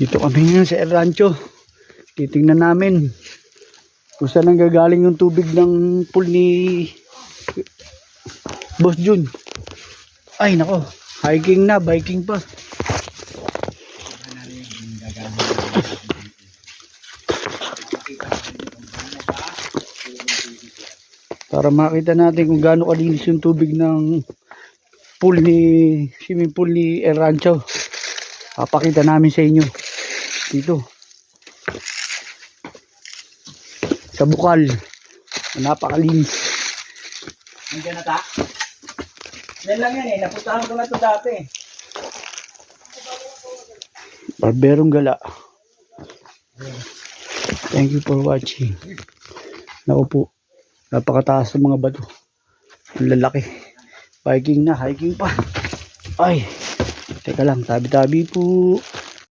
Dito kami ngayon sa El Rancho. Titingnan namin kung saan ang gagaling yung tubig ng pool ni Boss Jun. Ay nako, hiking na, biking pa. Para makita natin kung gaano kalinis yung tubig ng pool ni swimming pool ni El Rancho. Papakita namin sa inyo dito sa bukal. Napakalinis. Nandiyan na ta? Yan lang yan eh. Napuntahan ko na ito dati. Barberong Gala. Thank you for watching. Naku po, napakataas ng mga bato. Ang lalaki. Biking na, hiking pa. Ay, teka lang, tabi-tabi po.